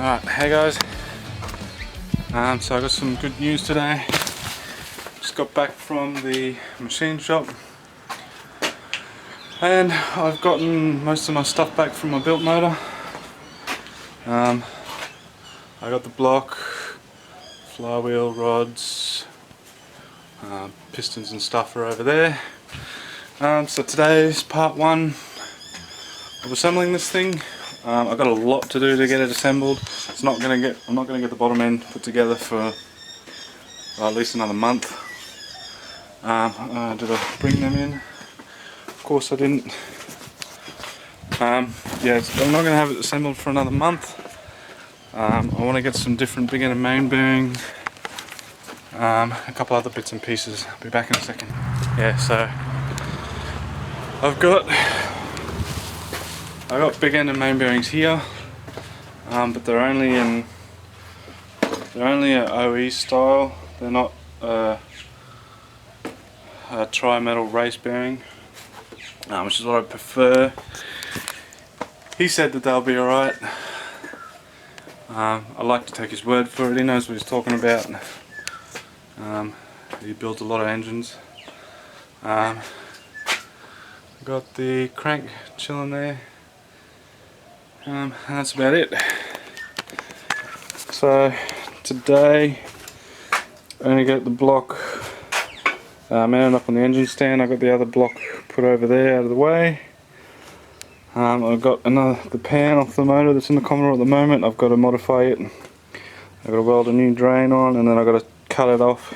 Alright, hey guys. So I got some good news today. Just got back from the machine shop and I've gotten most of my stuff back from my built motor. I got the block, flywheel, rods, pistons and stuff are over there. So today's part one of assembling this thing. I've got a lot to do to get it assembled. I'm not gonna get the bottom end put together for at least another month. Did I bring them in? Of course I didn't. Yeah, I'm not gonna have it assembled for another month. I want to get some different big end and main bearings, a couple other bits and pieces. I'll be back in a second. Yeah, so I've got big end and main bearings here, but they're only a OE style. They're not a tri-metal race bearing, which is what I prefer. He said that they'll be alright. I like to take his word for it. He knows what he's talking about. He builds a lot of engines. Got the crank chilling there. And that's about it. So today I only got the block mounted up on the engine stand. I got the other block put over there out of the way. I've got the pan off the motor that's in the Commodore at the moment. I've got to modify it. I've got to weld a new drain on, and then I've got to cut it off,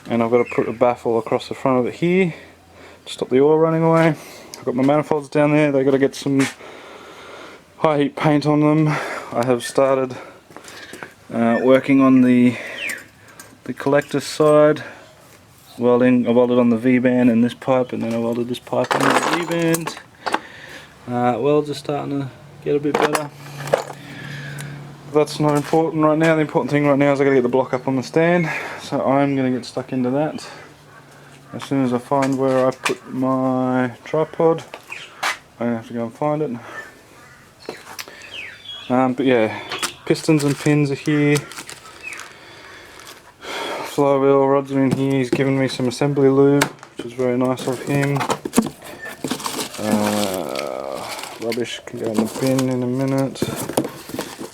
and I've got to put a baffle across the front of it here to stop the oil running away. I've got my manifolds down there. They've got to get some high heat paint on them. I have started working on the collector side. I welded on the V-band and this pipe, and then I welded this pipe on the V-band. Welds are starting to get a bit better. That's not important right now. The important thing right now is I got to get the block up on the stand. So I'm going to get stuck into that. As soon as I find where I put my tripod, I'm going to have to go and find it. But yeah, pistons and pins are here. Flywheel rods are in here. He's given me some assembly lube, which is very nice of him. Rubbish can go in the bin in a minute.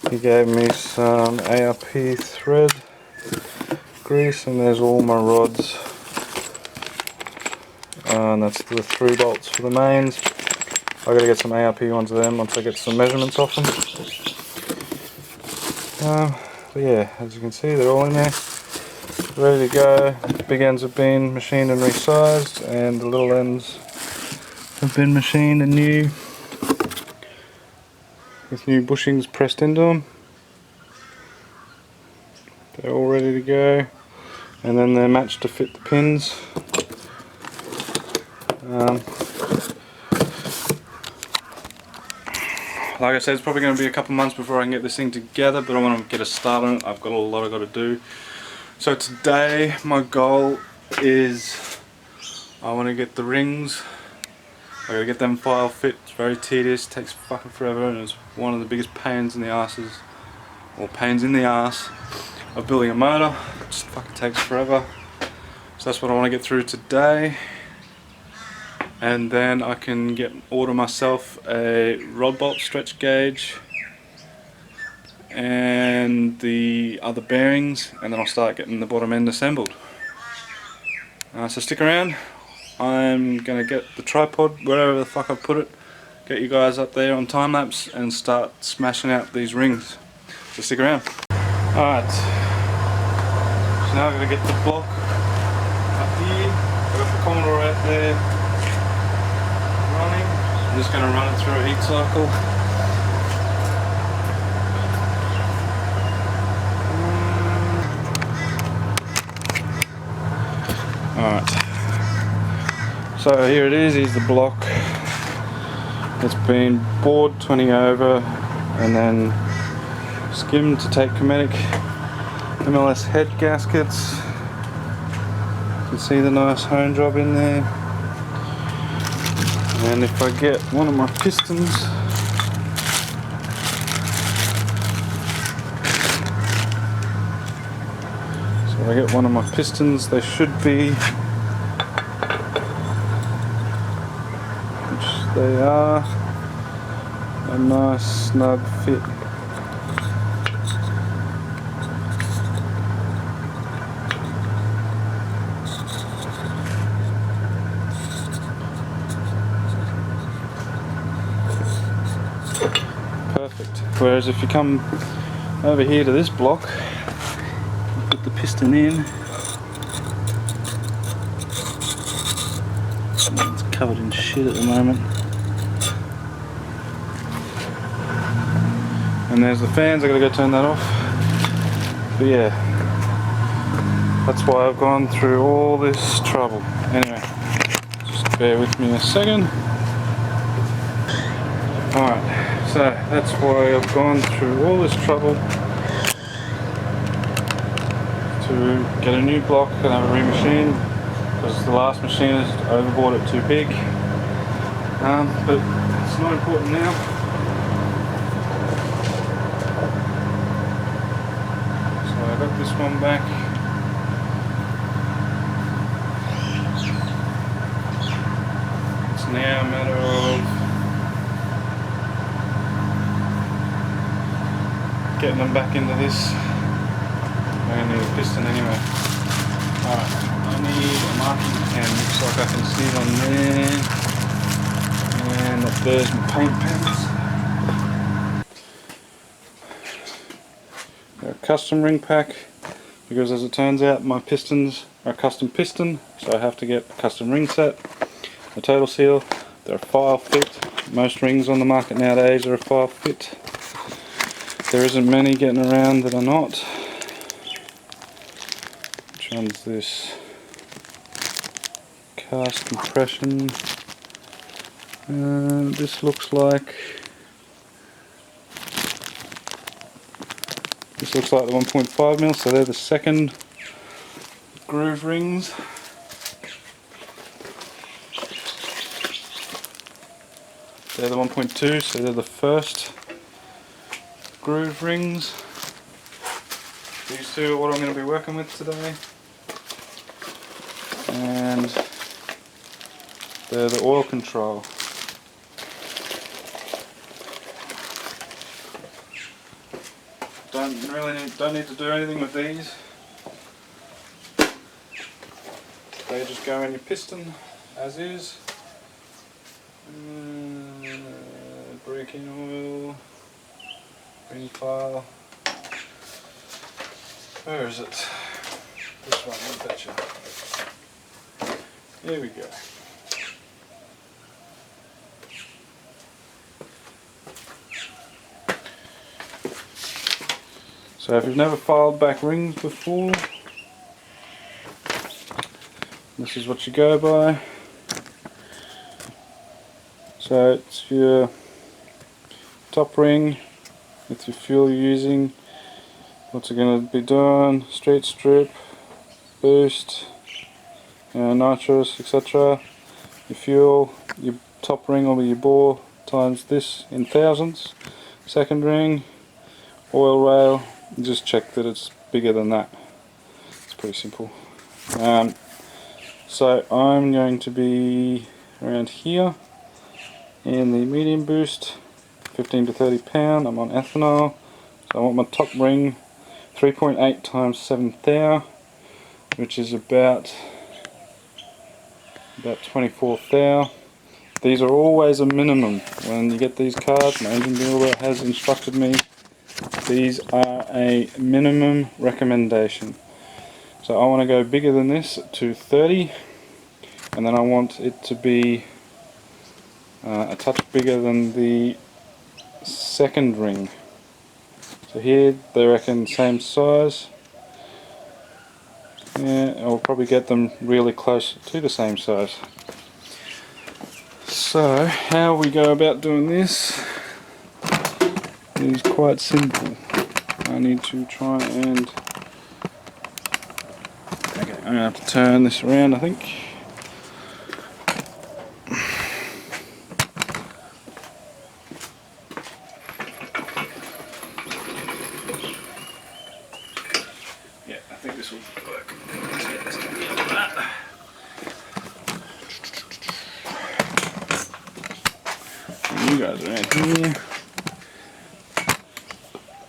He gave me some ARP thread grease, and there's all my rods. And that's the 3 bolts for the mains. I got to get some ARP ones of them once I get some measurements off them. But yeah, as you can see, they're all in there, ready to go. The big ends have been machined and resized, and the little ends have been machined and new, with new bushings pressed into them. They're all ready to go, and then they're matched to fit the pins. Like I said, it's probably going to be a couple months before I can get this thing together, but I want to get a start on it. I've got a lot I've got to do. So today my goal is I want to get the rings. I got to get them file fit. It's very tedious, takes fucking forever, and it's one of the biggest pains in the asses, or pains in the ass, of building a motor. It just fucking takes forever. So that's what I want to get through today. And then I can order myself a rod bolt stretch gauge and the other bearings, and then I'll start getting the bottom end assembled. So stick around. I'm gonna get the tripod wherever the fuck I put it, get you guys up there on time lapse, and start smashing out these rings. So stick around. Alright, so now I'm gonna get the block up here. I've got the Commodore out there. I'm just going to run it through a heat cycle. Alright, so here it is. Here's the block. It's been bored 20 over and then skimmed to take kinetic MLS head gaskets. You can see the nice hone job in there. And if I get one of my pistons I get one of my pistons, they should be, which they are, a nice snug fit. Perfect. Whereas if you come over here to this block, you put the piston in, it's covered in shit at the moment, and there's the fans. I gotta go turn that off. But yeah, that's why I've gone through all this trouble. Anyway, just bear with me a second. Alright, so that's why I've gone through all this trouble to get a new block and have a remachine, because the last machinist overbought it too big. But it's not important now. So I got this one back. It's now a matter of getting them back into this. I'm going to need a piston anyway. Alright, I need a marking pen, looks like I can see it on there. And up there's my paint pens. Got a custom ring pack, because as it turns out my pistons are a custom piston, so I have to get a custom ring set. A total seal, they're a file fit. Most rings on the market nowadays are a file fit. There isn't many getting around that are not. Which one's this? Cast compression. This looks like the 1.5mm, so they're the second groove rings. They're the 1.2, so they're the first groove rings. These two are what I'm going to be working with today, and they're the oil control. Don't need to do anything with these. They just go in your piston as is. Braking oil. Ring file. Where is it? This one, I betcha. Here we go. So if you've never filed back rings before, this is what you go by. So it's your top ring with your fuel you're using, what's it going to be doing, street strip, boost, nitrous, etc. Your fuel, your top ring will be your bore times this in thousandths. Second ring, oil rail, just check that it's bigger than that. It's pretty simple. So I'm going to be around here in the medium boost, 15 to 30 pound. I'm on ethanol, so I want my top ring 3.8 times 7 thou, which is about 24 thou. These are always a minimum when you get these cards. My engine builder has instructed me, these are a minimum recommendation. So I want to go bigger than this to 30, and then I want it to be a touch bigger than the second ring. So here they reckon same size. Yeah, I'll probably get them really close to the same size. So how we go about doing this is quite simple. I need to try and, okay, I'm going to have to turn this around, I think. Yeah, I think this will work. you guys around here.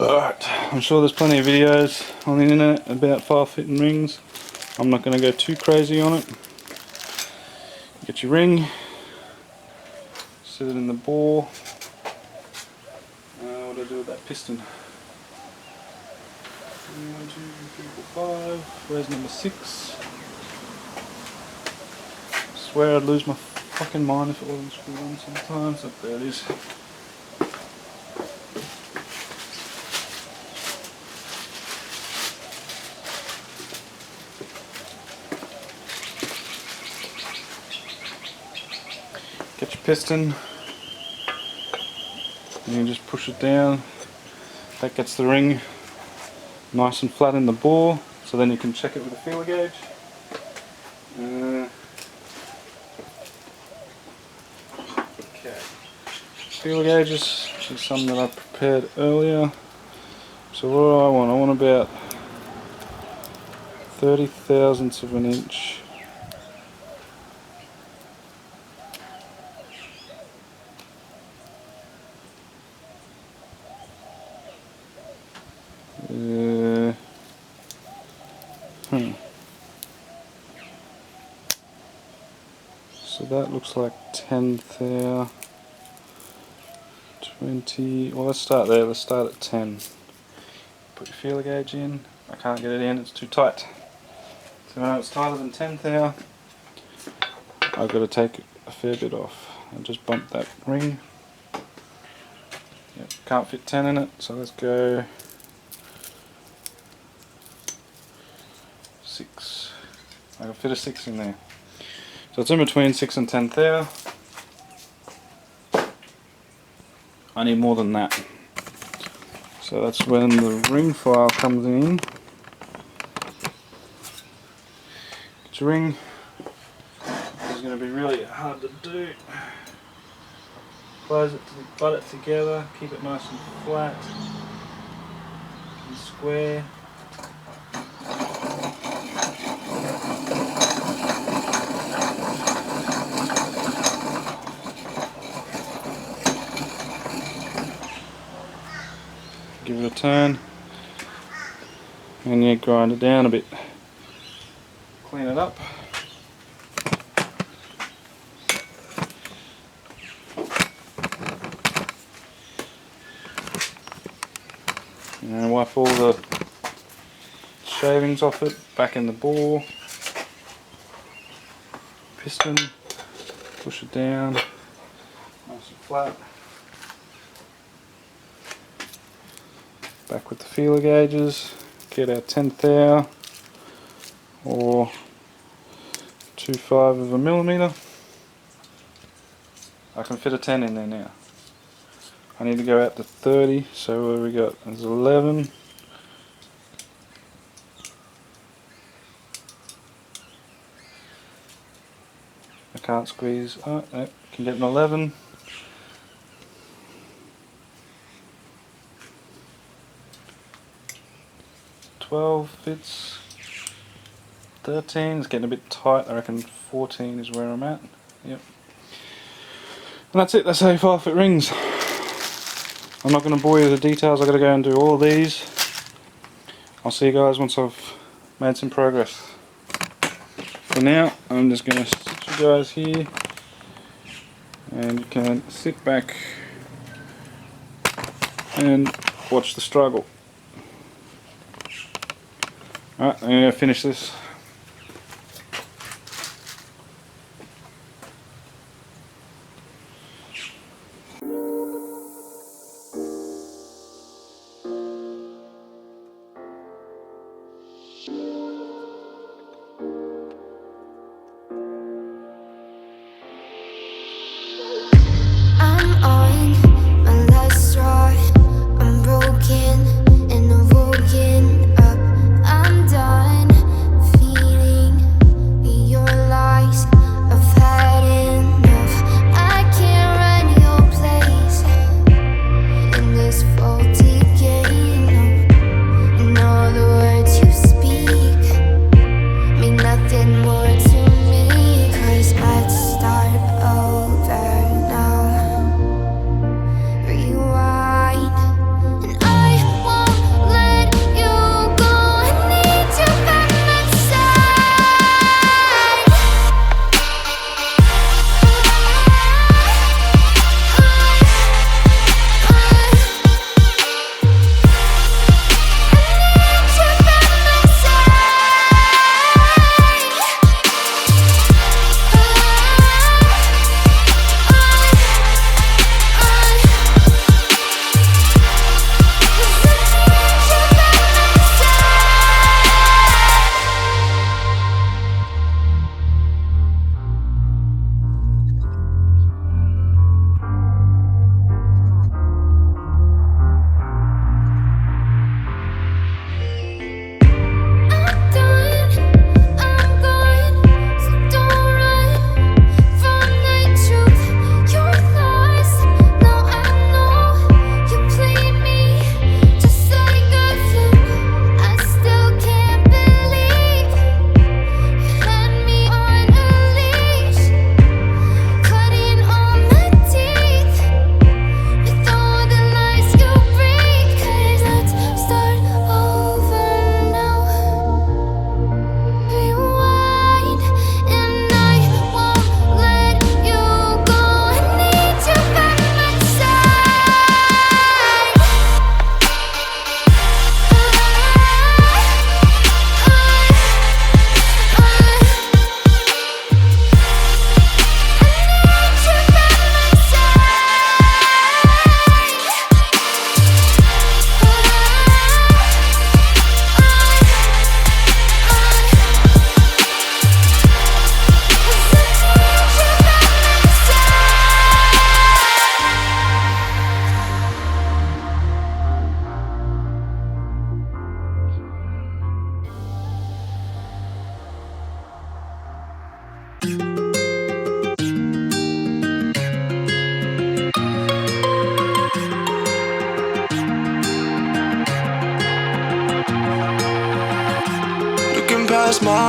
Alright, I'm sure there's plenty of videos on the internet about file fitting rings. I'm not going to go too crazy on it. Get your ring, set it in the bore. What do I do with that piston? 1, 2, 3, 4, 5. Where's number 6? I swear I'd lose my fucking mind if it wasn't screwed on sometimes. Oh, there it is. Get your piston and you just push it down. That gets the ring nice and flat in the bore, so then you can check it with a feeler gauge. Okay. Feeler gauges is something that I prepared earlier. So what do I want? I want about 30 thousandths of an inch. So that looks like 10 thou, 20, well let's start there, let's start at 10. Put your feeler gauge in. I can't get it in, it's too tight. So now it's tighter than 10 thou, I've got to take a fair bit off. I'll just bump that ring. Yep, can't fit 10 in it, so let's go 6. I can fit a 6 in there. So it's in between 6 and 10 thou. I need more than that. So that's when the ring file comes in. This ring is going to be really hard to do. Close it, butt it together, keep it nice and flat and square. Give it a turn and you grind it down a bit. Clean it up. And wipe all the shavings off it, back in the bore. Piston, push it down, nice and flat. Back with the feeler gauges, get our 10 thou or 2/5 of a millimetre. I can fit a 10 in there now. I need to go out to 30, so what have we got? There's 11. I can't squeeze, oh no, can get an 11. 12 fits. 13 is getting a bit tight. I reckon 14 is where I'm at. Yep. And that's it. That's how you file fit rings. I'm not going to bore you with the details. I've got to go and do all of these. I'll see you guys once I've made some progress. For now, I'm just going to sit you guys here, and you can sit back and watch the struggle. Alright, I'm going to finish this.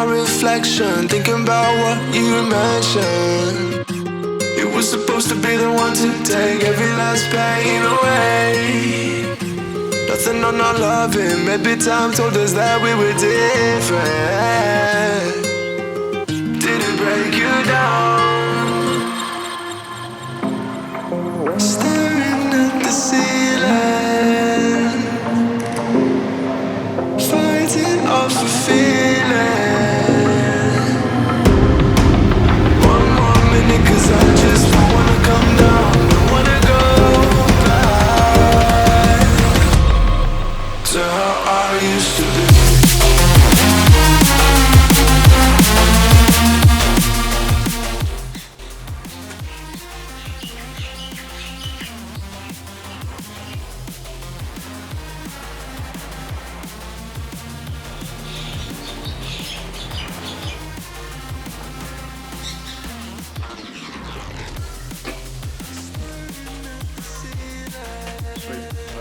my reflection, thinking about what you mentioned. You were supposed to be the one to take every last pain away. Nothing on our loving, maybe time told us that we were different. Did it break you down? Staring at the ceiling, fighting off a feeling. One more minute, cause I just don't wanna come down, don't wanna go back to how I used to be.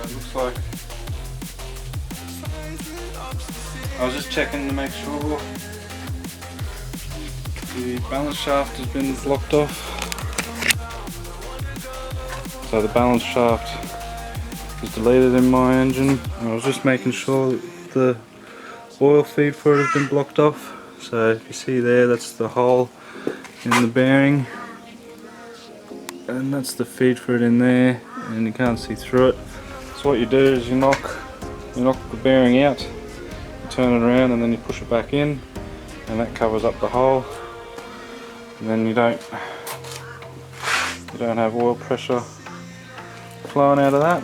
Looks like I was just checking to make sure the balance shaft has been blocked off. So the balance shaft is deleted in my engine. I was just making sure that the oil feed for it has been blocked off. So if you see there, that's the hole in the bearing, and that's the feed for it in there, and you can't see through it. So what you do is you knock the bearing out, you turn it around, and then you push it back in, and that covers up the hole, and then you don't have oil pressure flowing out of that.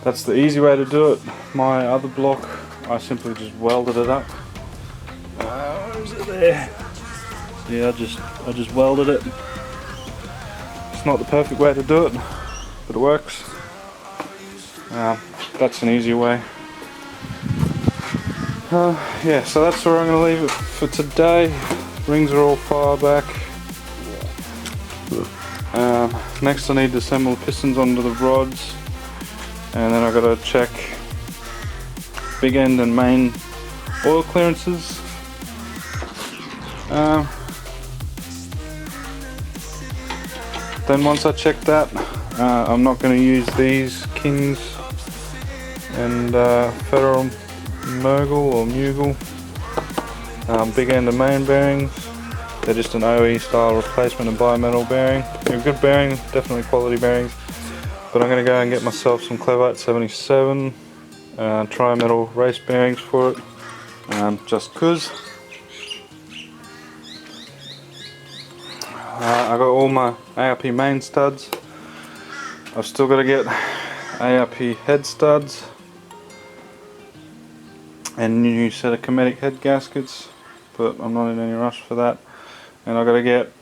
That's the easy way to do it. My other block, I simply just welded it up. Where is it there? Yeah, I just welded it. It's not the perfect way to do it, but it works. That's an easy way. Yeah, so that's where I'm going to leave it for today. Rings are all far back. Next I need to assemble the pistons onto the rods, and then I've got to check big end and main oil clearances. Then once I check that, I'm not going to use these Kings and Federal Mogul or Mughal big end and main bearings. They're just an OE style replacement and bimetal bearing. They're a good bearing, definitely quality bearings. But I'm going to go and get myself some Clevite 77 tri-metal race bearings for it, just cause. I got all my ARP main studs. I've still got to get ARP head studs and a new set of Cometic head gaskets, but I'm not in any rush for that. And I've got to get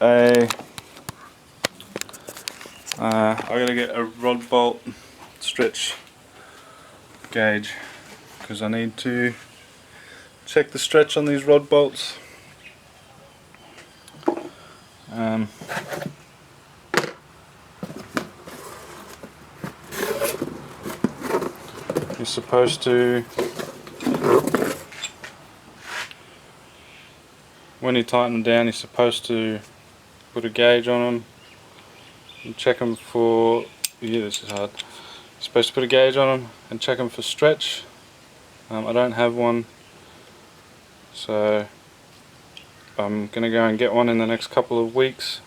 a rod bolt stretch gauge, because I need to check the stretch on these rod bolts. You're supposed to, when you tighten them down, you're supposed to put a gauge on them and check them for, yeah, this is hard. You're supposed to put a gauge on them and check them for stretch. I don't have one, so I'm going to go and get one in the next couple of weeks.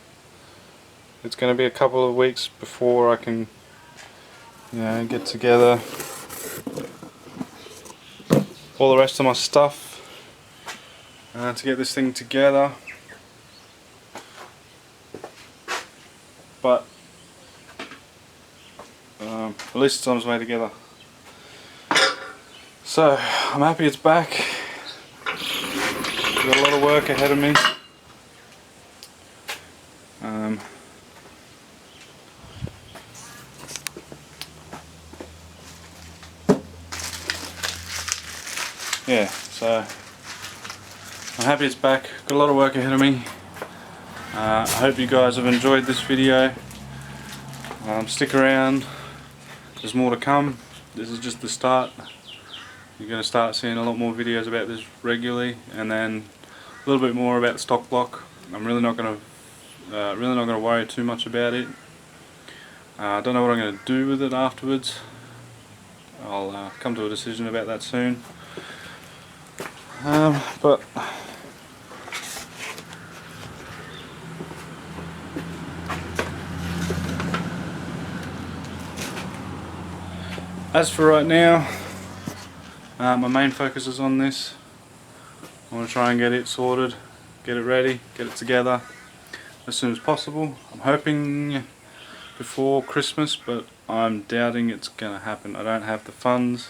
It's going to be a couple of weeks before I can, get together all the rest of my stuff to get this thing together. But at least it's on its way together. So I'm happy it's back. Got a lot of work ahead of me. Yeah, so I'm happy it's back. Got a lot of work ahead of me. I hope you guys have enjoyed this video. Stick around, there's more to come. This is just the start. you're going to start seeing a lot more videos about this regularly, and then a little bit more about the stock block. I'm really not going to worry too much about it. I don't know what I'm going to do with it afterwards. I'll come to a decision about that soon. But as for right now, my main focus is on this. I want to try and get it sorted, get it ready, get it together as soon as possible. I'm hoping before Christmas, but I'm doubting it's going to happen. I don't have the funds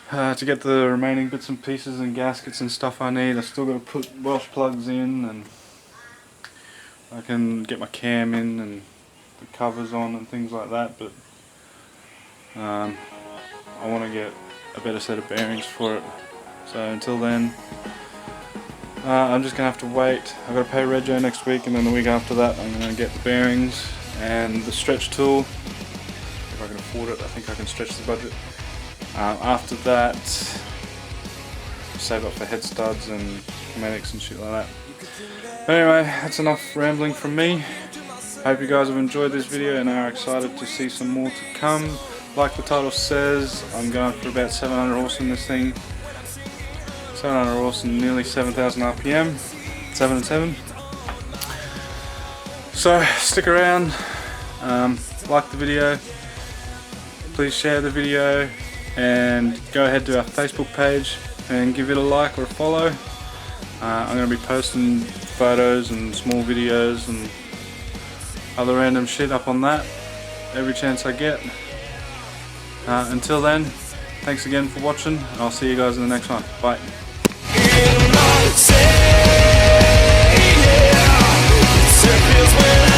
to get the remaining bits and pieces and gaskets and stuff I need. I still got to put wash plugs in, and I can get my cam in and the covers on and things like that, but I want to get a better set of bearings for it. So until then, I'm just going to have to wait. I've got to pay Rego next week, and then the week after that I'm going to get the bearings and the stretch tool. If I can afford it, I think I can stretch the budget. After that, save up for head studs and medics and shit like that. But anyway, that's enough rambling from me. Hope you guys have enjoyed this video and are excited to see some more to come. Like the title says, I'm going for about 700 horse in this thing. 700 horse and nearly 7,000 RPM. 7 and 7. So stick around, like the video, please share the video, and go ahead to our Facebook page and give it a like or a follow. I'm going to be posting photos and small videos and other random shit up on that every chance I get. Until then, thanks again for watching, and I'll see you guys in the next one. Bye. Feels when